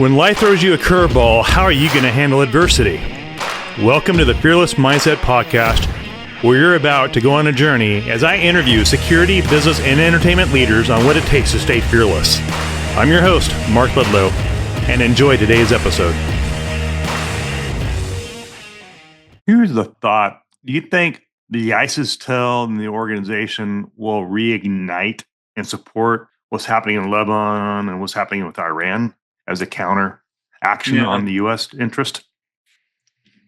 When life throws you a curveball, how are you going to handle adversity? Welcome to the Fearless Mindset Podcast, where you're about to go on a journey as I interview security, business, and entertainment leaders on what it takes to stay fearless. I'm your host, Mark Ledlow, and enjoy today's episode. Here's the thought. Do you think the ISIS tel and the organization will reignite and support what's happening in Lebanon and what's happening with Iran as a counter action on the U.S. interest?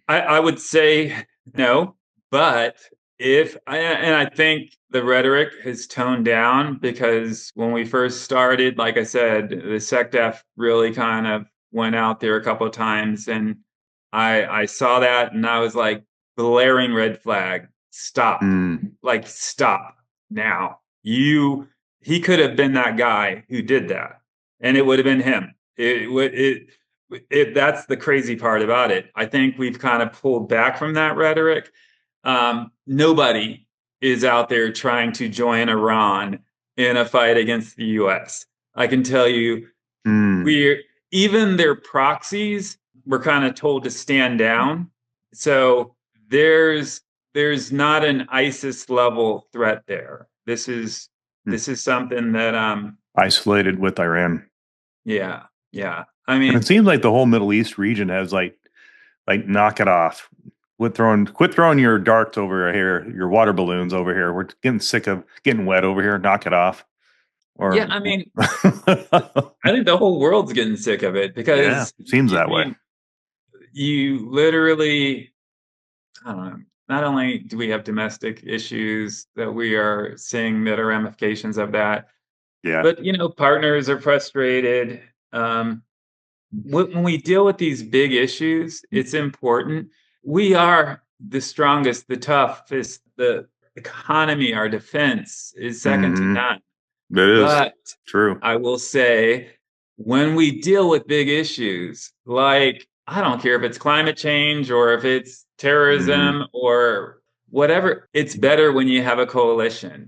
I would say no, but I think the rhetoric has toned down because when we first started, like I said, the SecDef really kind of went out there a couple of times, and I saw that and I was like, blaring red flag, stop, stop now. He could have been that guy who did that, and it would have been him. That's the crazy part about it. I think we've kind of pulled back from that rhetoric. Nobody is out there trying to join Iran in a fight against the U.S. I can tell you, even their proxies were kind of told to stand down. So there's not an ISIS level threat there. This is something that isolated with Iran. Yeah. I mean, it seems like the whole Middle East region has like knock it off. Quit throwing your darts over here, your water balloons over here. We're getting sick of getting wet over here. Knock it off. I mean, I think the whole world's getting sick of it because it seems that way. You literally, I don't know. Not only do we have domestic issues that we are seeing that are ramifications of that, but partners are frustrated. When we deal with these big issues, it's important. We are the strongest, the toughest. The economy, our defense is second to none. That is true. I will say, when we deal with big issues, like, I don't care if it's climate change or if it's terrorism or whatever, it's better when you have a coalition.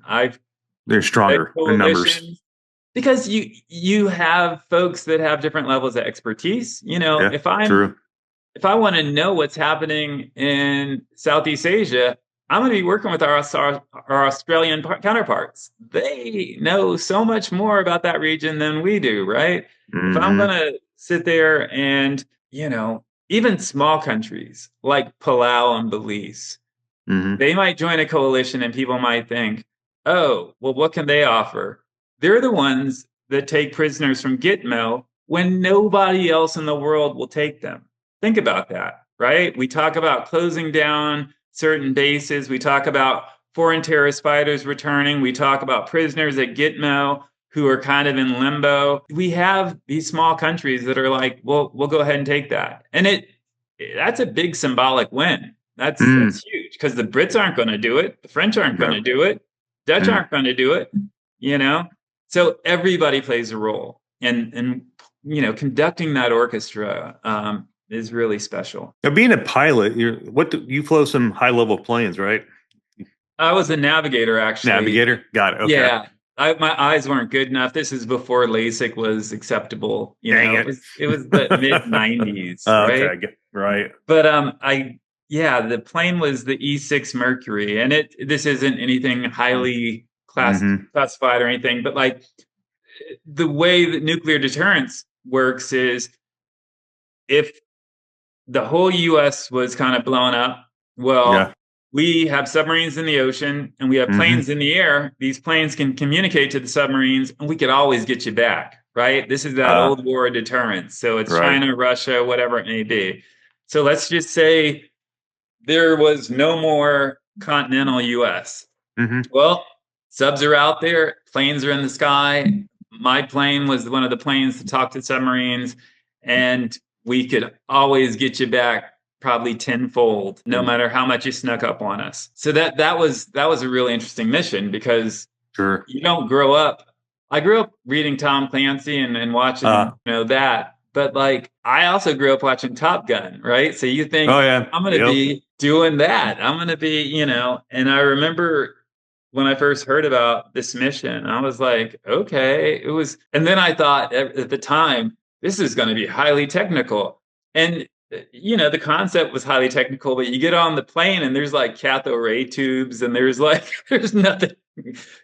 They're stronger in numbers. Because you have folks that have different levels of expertise. If I want to know what's happening in Southeast Asia, I'm going to be working with our Australian counterparts. They know so much more about that region than we do, right? If I'm going to sit there and, even small countries like Palau and Belize, they might join a coalition and people might think, oh, well, what can they offer? They're the ones that take prisoners from Gitmo when nobody else in the world will take them. Think about that, right? We talk about closing down certain bases. We talk about foreign terrorist fighters returning. We talk about prisoners at Gitmo who are kind of in limbo. We have these small countries that are like, well, we'll go ahead and take that. And that's a big symbolic win. That's huge because the Brits aren't going to do it. The French aren't going to do it. Dutch aren't going to do it, So everybody plays a role. And conducting that orchestra is really special. Now, being a pilot, you flew some high-level planes, right? I was a navigator, actually. Navigator? Got it. Okay. Yeah. My eyes weren't good enough. This is before LASIK was acceptable. It was the mid-90s, right? Okay, right. But the plane was the E-6 Mercury, and this isn't anything highly classified or anything, but like the way that nuclear deterrence works is if the whole U.S. was kind of blown up, we have submarines in the ocean and we have planes in the air. These planes can communicate to the submarines and we could always get you back, right? This is that old war of deterrence. So it's China, Russia, whatever it may be. So let's just say there was no more continental U.S. Well, subs are out there, planes are in the sky. My plane was one of the planes to talk to submarines, and we could always get you back probably tenfold, no matter how much you snuck up on us. So that was a really interesting mission because you don't grow up. I grew up reading Tom Clancy and watching that, but like I also grew up watching Top Gun, right? So you think I'm going to be doing that. I'm going to be, and I remember when I first heard about this mission, I was like, okay, and then I thought at the time, this is going to be highly technical. And, the concept was highly technical, but you get on the plane and there's like cathode ray tubes and there's like, there's nothing.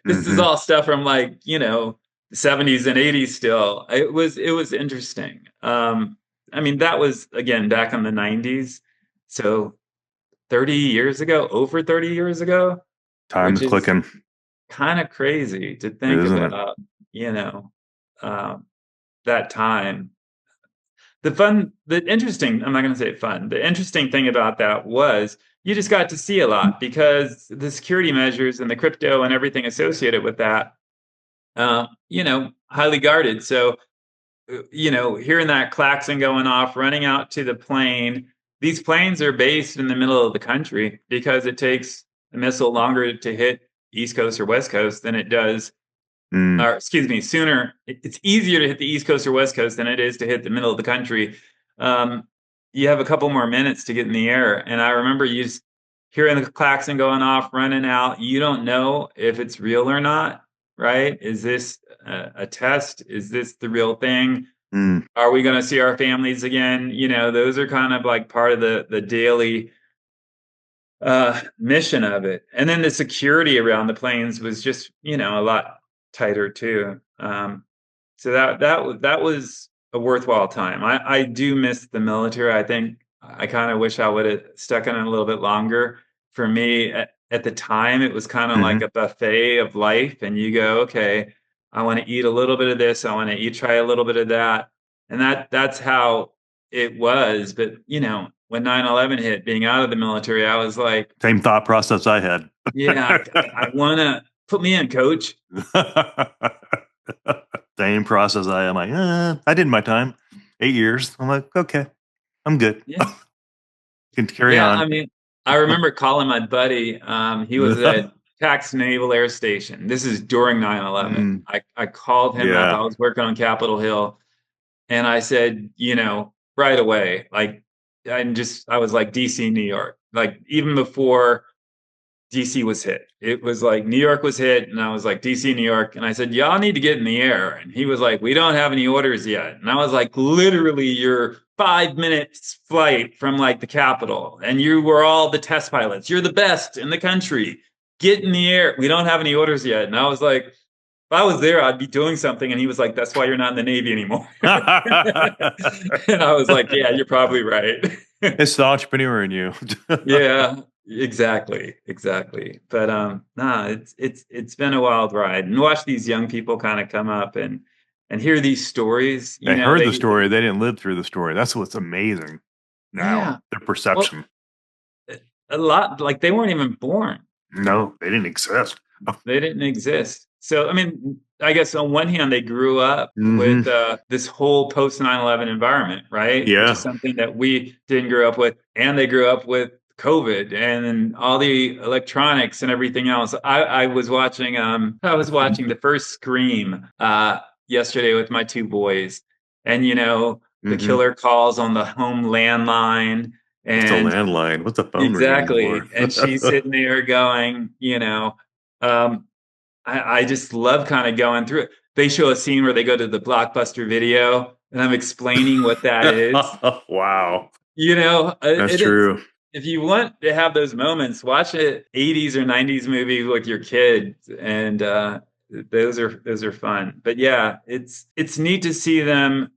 This is all stuff from like, the 70s and 80s still. It was interesting. I mean, that was, again, back in the 90s. So 30 years ago, over 30 years ago, Time's which is clicking. kind of crazy to think about, you know, that time. The interesting, I'm not going to say fun, the interesting thing about that was you just got to see a lot because the security measures and the crypto and everything associated with that, highly guarded. So, hearing that klaxon going off, running out to the plane, these planes are based in the middle of the country because it takes a missile longer to hit East Coast or West Coast than it does or excuse me, sooner. It's easier to hit the East Coast or West Coast than it is to hit the middle of the country. You have a couple more minutes to get in the air. And I remember you just hearing the klaxon going off, running out. You don't know if it's real or not, right? Is this a test? Is this the real thing? Are we going to see our families again? Those are kind of like part of the daily mission of it. And then the security around the planes was just, a lot tighter too. So that was a worthwhile time. I do miss the military. I think I kind of wish I would have stuck in it a little bit longer. For me, at the time, it was kind of like a buffet of life, and you go, okay, I want to eat a little bit of this, I want to try a little bit of that, and that's how it was. But when 9/11 hit, being out of the military, I was like, same thought process I had. yeah, I want to put me in, coach. Same process I am. Like, I did my time, 8 years. I'm like, okay, I'm good. Yeah. Can carry on. I mean, I remember calling my buddy. He was at Pax Naval Air Station. This is during 9/11. I called him up. I was working on Capitol Hill, and I said, right away, like, I was like, DC, New York. Like, even before DC was hit. It was like New York was hit, and I was like, DC, New York. And I said, y'all need to get in the air. And he was like, we don't have any orders yet. And I was like, literally, you're 5 minutes flight from like the Capitol, and you were all the test pilots. You're the best in the country. Get in the air. We don't have any orders yet. And I was like, if I was there, I'd be doing something. And he was like, that's why you're not in the Navy anymore. And I was like, yeah, you're probably right. It's the entrepreneur in you. Yeah. Exactly. But it's been a wild ride, and watch these young people kind of come up and hear these stories. They heard the story, they didn't live through the story. That's what's amazing. Now, their perception. Well, a lot, like, they weren't even born. No, they didn't exist. They didn't exist. So, I mean, I guess on one hand, they grew up with this whole post 9/11 environment, right? Yeah. Which is something that we didn't grow up with, and they grew up with COVID and all the electronics and everything else. I was watching the first Scream yesterday with my two boys, and the killer calls on the home landline. And what's a landline? What's a phone? Exactly. And she's sitting there going, I just love kind of going through it. They show a scene where they go to the Blockbuster Video, and I'm explaining what that is. Wow. That's true. If you want to have those moments, watch an 80s or 90s movie with your kids, and those are fun. But yeah, it's neat to see them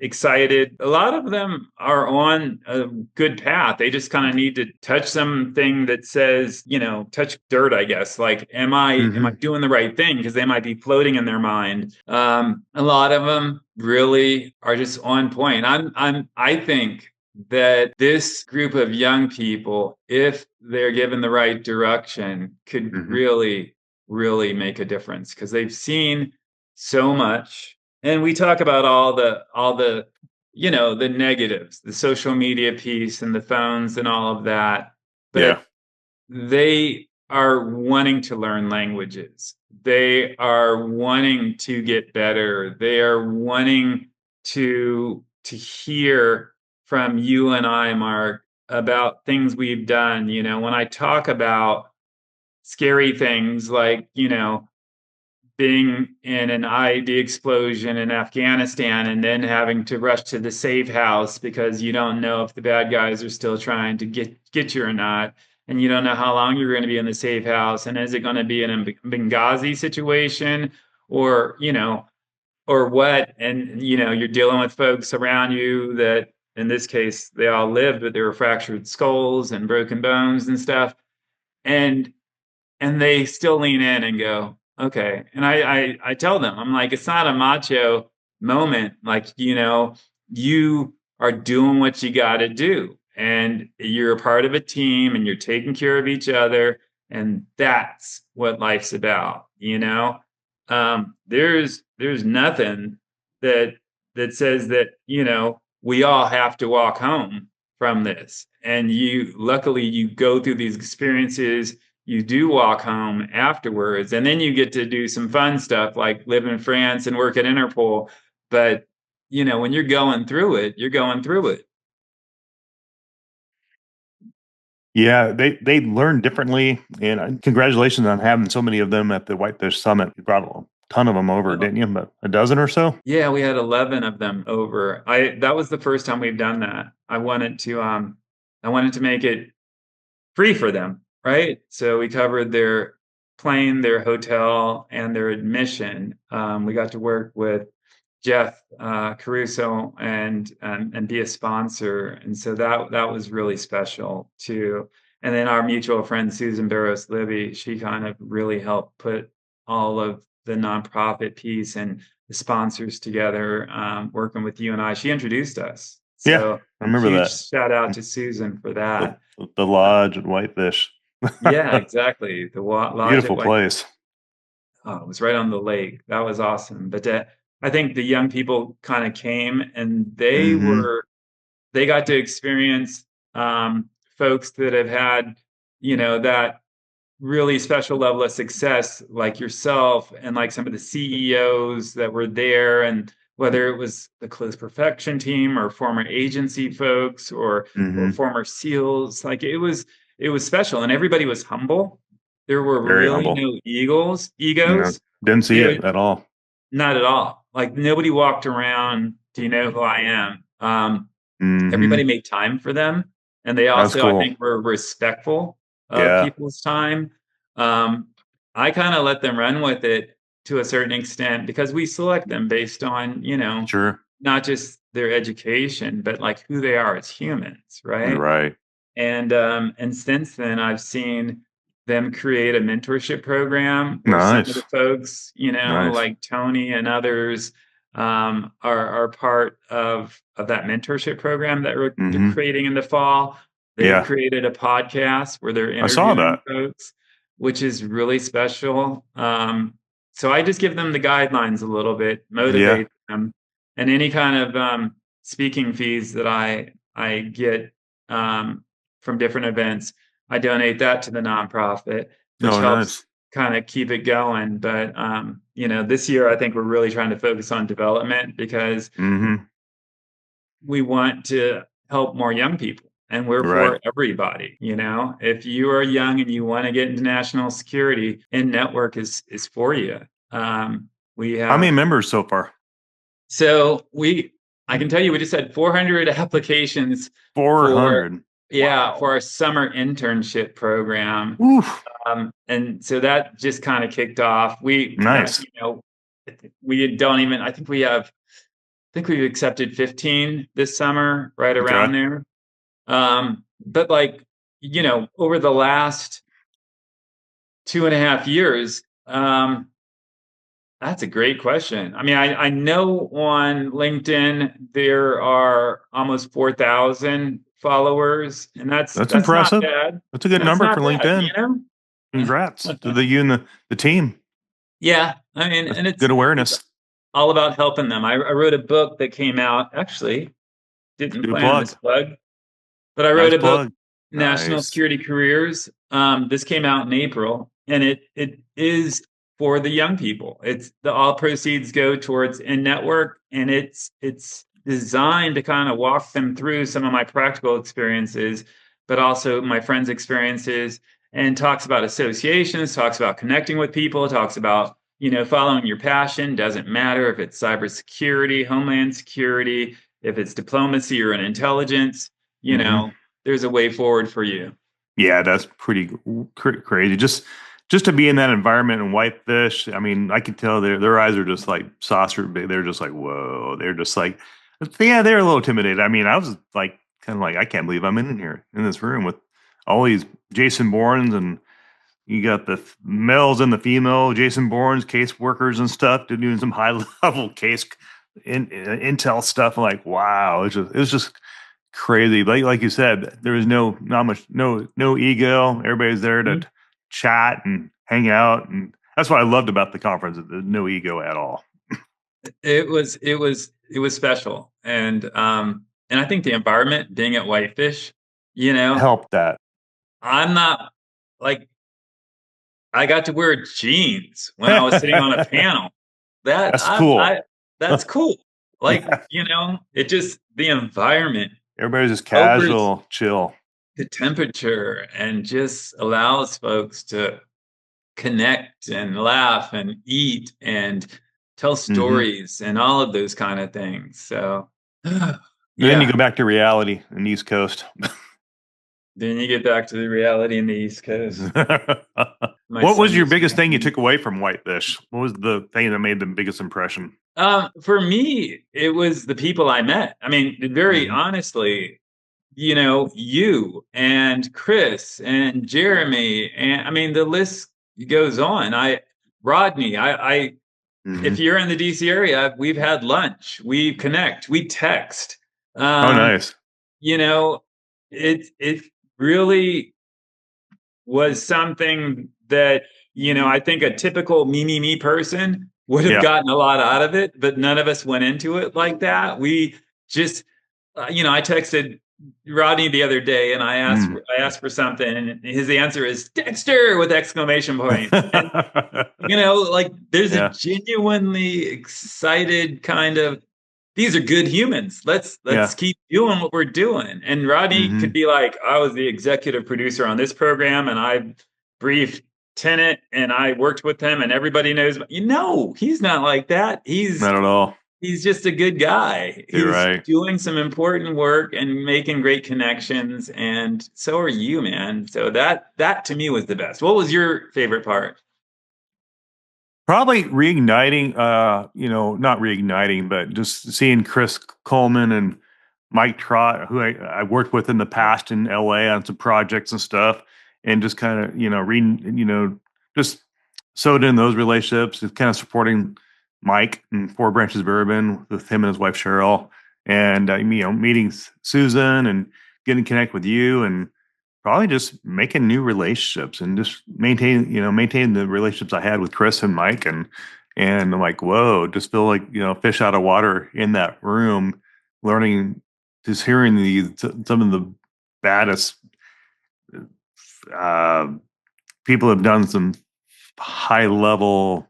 excited. A lot of them are on a good path. They just kind of need to touch something that says, touch dirt, I guess. Like, am I doing the right thing? Because they might be floating in their mind. A lot of them really are just on point. I think that this group of young people, if they're given the right direction, could really, really make a difference, because they've seen so much. And we talk about all the the negatives, the social media piece and the phones and all of that. But they are wanting to learn languages. They are wanting to get better. They are wanting to hear from you and I, Mark, about things we've done. When I talk about scary things like, being in an IED explosion in Afghanistan and then having to rush to the safe house because you don't know if the bad guys are still trying to get you or not. And you don't know how long you're going to be in the safe house. And is it going to be in a Benghazi situation or, or what? And, you're dealing with folks around you that, in this case, they all lived, but there were fractured skulls and broken bones and stuff. And they still lean in and go, okay. And I tell them, I'm like, it's not a macho moment. Like, you are doing what you got to do, and you're a part of a team, and you're taking care of each other, and that's what life's about. There's nothing that says that we all have to walk home from this, and luckily you go through these experiences, you do walk home afterwards, and then you get to do some fun stuff like live in France and work at Interpol. But when you're going through it, you're going through it. Yeah, they learn differently, and congratulations on having so many of them at the Whitefish Summit. You brought a ton of them over, didn't you? But a dozen or so? Yeah, we had 11 of them over. That was the first time we've done that. I wanted to make it free for them, right? So we covered their plane, their hotel, and their admission. We got to work with Jeff Caruso and be a sponsor, and so that was really special too. And then our mutual friend Susan Barros Libby, she kind of really helped put all of the nonprofit piece and the sponsors together, working with you and I. She introduced us. So I remember huge that. Shout out to Susan for that. The lodge at Whitefish. Yeah, exactly. The lodge. Beautiful place. Oh, it was right on the lake. That was awesome. But I think the young people kind of came, and they got to experience folks that have had, that really special level of success, like yourself and like some of the CEOs that were there, and whether it was the Close Perfection team or former agency folks or former SEALs, like it was special, and everybody was humble. There were really no egos. Didn't see it at all. Not at all. Like nobody walked around, do you know who I am? Everybody made time for them. And they also, cool. I think, were respectful of people's time. I kind of let them run with it to a certain extent because we select them based on, not just their education, but like who they are as humans, right? Right. And since then, I've seen them create a mentorship program where some of the folks, like Tony and others, are part of that mentorship program that they're creating in the fall. They created a podcast where they're interviewing folks, which is really special. So I just give them the guidelines a little bit, motivate them, and any kind of speaking fees that I get from different events, I donate that to the nonprofit, which helps kind of keep it going. But, this year, I think we're really trying to focus on development because we want to help more young people, and we're for everybody. If you are young and you want to get into national security, In-Network is for you. We have, how many members so far? So I can tell you, we just had 400 applications. 400. For our summer internship program. And so that just kind of kicked off. We don't even, I think we've accepted 15 this summer, right around there. But over the last 2.5 years, that's a great question. I mean, I know on LinkedIn there are almost 4,000 followers, and that's impressive. Not bad. That's a good number for LinkedIn. Congrats to you and the team. Yeah, I mean, and it's good awareness. It's all about helping them. I wrote a book that came out. Actually, didn't plan on this plug, but I wrote a book, National Security Careers. This came out in April, and it is for the young people. All proceeds go towards In-Network, and it's designed to kind of walk them through some of my practical experiences, but also my friends' experiences, and talks about associations, talks about connecting with people, talks about following your passion doesn't matter if it's cybersecurity, homeland security, if it's diplomacy or an intelligence, there's a way forward for you. Yeah, that's pretty crazy. Just to be in that environment and whitefish. I mean, I could tell their eyes are just like saucer big. They're just like, whoa. They're just like, yeah, they're a little intimidated. I mean, I was like, kind of like, I can't believe I'm in here in this room with all these Jason Bournes, and you got the males and the female Jason Bournes, case workers and stuff, doing some high level case intel stuff. I'm like, wow, it was just crazy. Like you said, there was no ego. Everybody's there to chat and hang out, and that's what I loved about the conference. There's no ego at all. It was special, and I think the environment, being at Whitefish, helped that. I'm not like, I got to wear jeans when I was sitting on a panel. That's cool. That's cool. Like, it just, the environment. Everybody's just casual, chill. The temperature, and just allows folks to connect and laugh and eat and tell stories and all of those kind of things. So, yeah. Then you go back to reality in the East Coast. Then you get back to the reality in the East Coast. What was your biggest thing you took away from Whitefish? What was the thing that made the biggest impression? For me, it was the people I met. I mean, very honestly, you and Chris and Jeremy, and I mean, the list goes on. Rodney, if you're in the DC area, we've had lunch, we connect, we text. Oh, nice. It really was something that, I think a typical me person would have gotten a lot out of it, but none of us went into it like that. We just, I texted Rodney the other day, and I asked for something, and his answer is Dexter with exclamation point. And, like, there's a genuinely excited kind of, these are good humans. Let's keep doing what we're doing. And Rodney could be like, I was the executive producer on this program, and I briefed Tenet, and I worked with him, and everybody knows. He's not like that. He's not at all. He's just a good guy. He's doing some important work and making great connections. And so are you, man. So that to me was the best. What was your favorite part? Probably reigniting, not reigniting, but just seeing Chris Coleman and Mike Trott, who I worked with in the past in LA on some projects and stuff, and just kind of, just sewed in those relationships, just kind of supporting Mike and Four Branches Bourbon with him and his wife Cheryl, and meeting Susan and getting connected with you, and probably just making new relationships and just maintain the relationships I had with Chris and Mike, and I'm like, whoa, just feel like fish out of water in that room, learning, just hearing some of the baddest people have done some high level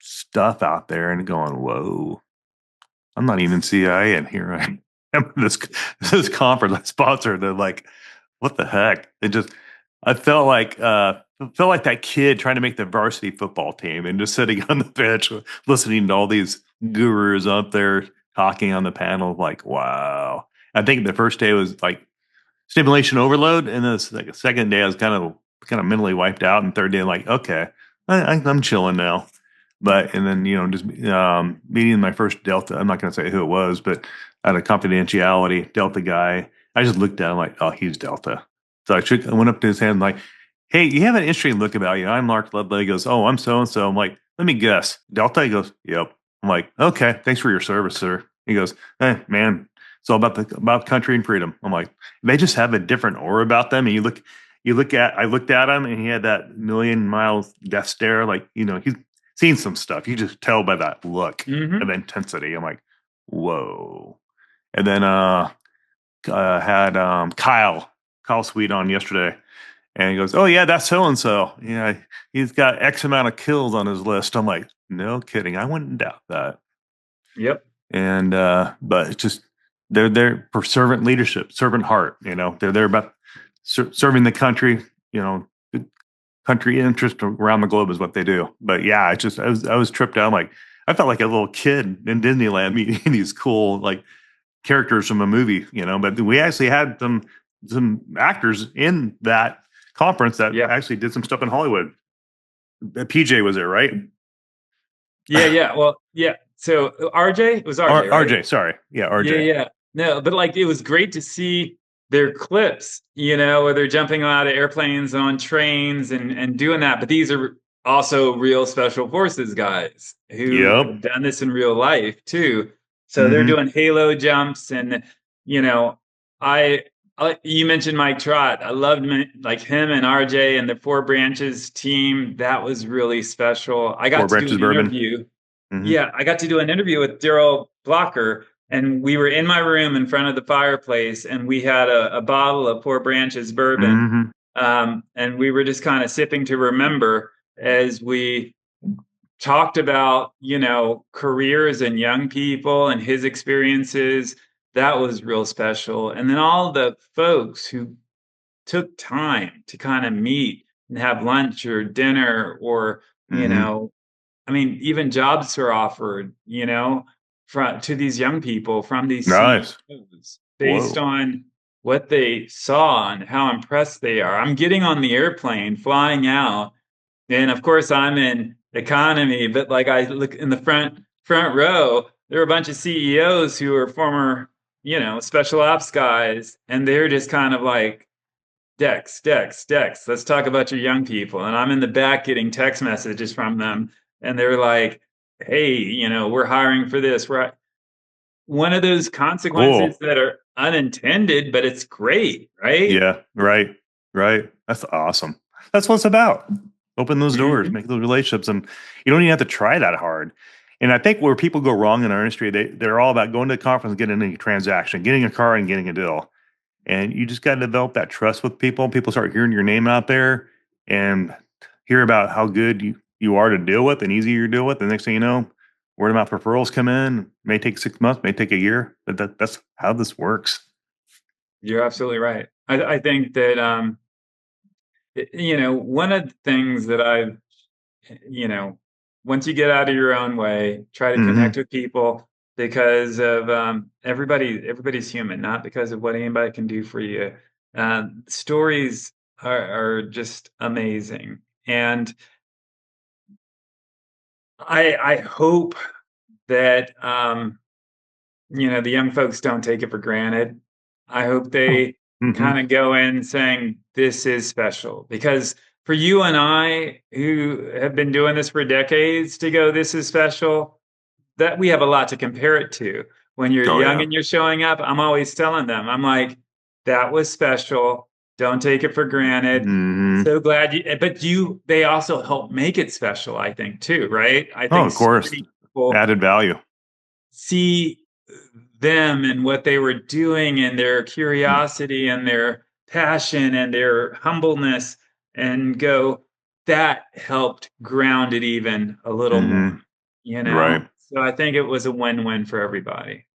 stuff out there, and going, whoa, I'm not even CIA, and here I am this conference I sponsored. They're like, what the heck? I felt like that kid trying to make the varsity football team, and just sitting on the bench listening to all these gurus up there talking on the panel. Like, wow. I think the first day was like stimulation overload, and then like the second day I was kind of mentally wiped out, and third day I'm like, okay, I'm chilling now. And then, just meeting my first Delta, I'm not going to say who it was, but out of confidentiality, Delta guy, I just looked at him like, oh, he's Delta. So I went up to his hand like, hey, you have an interesting look about you. I'm Mark Ledlow. He goes, oh, I'm so-and-so. I'm like, let me guess. Delta? He goes, yep. I'm like, okay, thanks for your service, sir. He goes, hey, man, it's all about country and freedom. I'm like, they just have a different aura about them. And I looked at him, and he had that million miles death stare. Like, he's seen some stuff. You just tell by that look of intensity. I'm like, whoa. And then had Kyle Sweet on yesterday, and he goes, oh yeah, that's so and so. Yeah, he's got X amount of kills on his list. I'm like, no kidding. I wouldn't doubt that. Yep. And but it's just, they're there for servant leadership, servant heart. They're there about serving the country. country interest around the globe is what they do. But yeah, I was tripped out. Like I felt like a little kid in Disneyland meeting these cool like characters from a movie, But we actually had some actors in that conference that actually did some stuff in Hollywood. PJ was there, right? Yeah. Well, yeah. So RJ, it was RJ, right? RJ, sorry. Yeah, RJ. Yeah. No, but like it was great to see their clips, where they're jumping out of airplanes on trains and doing that. But these are also real special forces guys who have done this in real life too. So they're doing halo jumps, and I you mentioned Mike Trott. I loved like him and RJ and the Four Branches team. That was really special. I got to do an interview. Yeah, I got to do an interview with Daryl Blocker, and we were in my room in front of the fireplace, and we had a bottle of Four Branches bourbon, and we were just kind of sipping to remember as we talked about, careers and young people and his experiences. That was real special. And then all the folks who took time to kind of meet and have lunch or dinner or, I mean, even jobs are offered, to these young people from these CEOs based on what they saw and how impressed they are. I'm getting on the airplane, flying out, and of course I'm in economy, but like I look in the front row, there are a bunch of CEOs who are former, special ops guys, and they're just kind of like, Dex, let's talk about your young people. And I'm in the back getting text messages from them, and they're like, hey, we're hiring for this. One of those consequences that are unintended, but it's great, right? Yeah, right. That's awesome. That's what it's about. Open those doors, make those relationships, and you don't even have to try that hard. And I think where people go wrong in our industry, they're all about going to a conference and getting a transaction, getting a car and getting a deal. And you just got to develop that trust with people. People start hearing your name out there and hear about how good you are to deal with and easy you deal with. The next thing you know, word of mouth referrals come in. May take 6 months, may take a year, but that's how this works. You're absolutely right. I think that one of the things that I've, once you get out of your own way, try to connect with people because of everybody's human, not because of what anybody can do for you. Stories are just amazing. And I hope that, the young folks don't take it for granted. I hope they kind of go in saying, this is special. Because for you and I, who have been doing this for decades, to go, this is special, that we have a lot to compare it to. When you're young and you're showing up, I'm always telling them, I'm like, that was special. Don't take it for granted. So glad they also help make it special, I think, too, right? I think of course. Added value. See them and what they were doing and their curiosity and their passion and their humbleness, and go, that helped ground it even a little more, Right. So I think it was a win-win for everybody.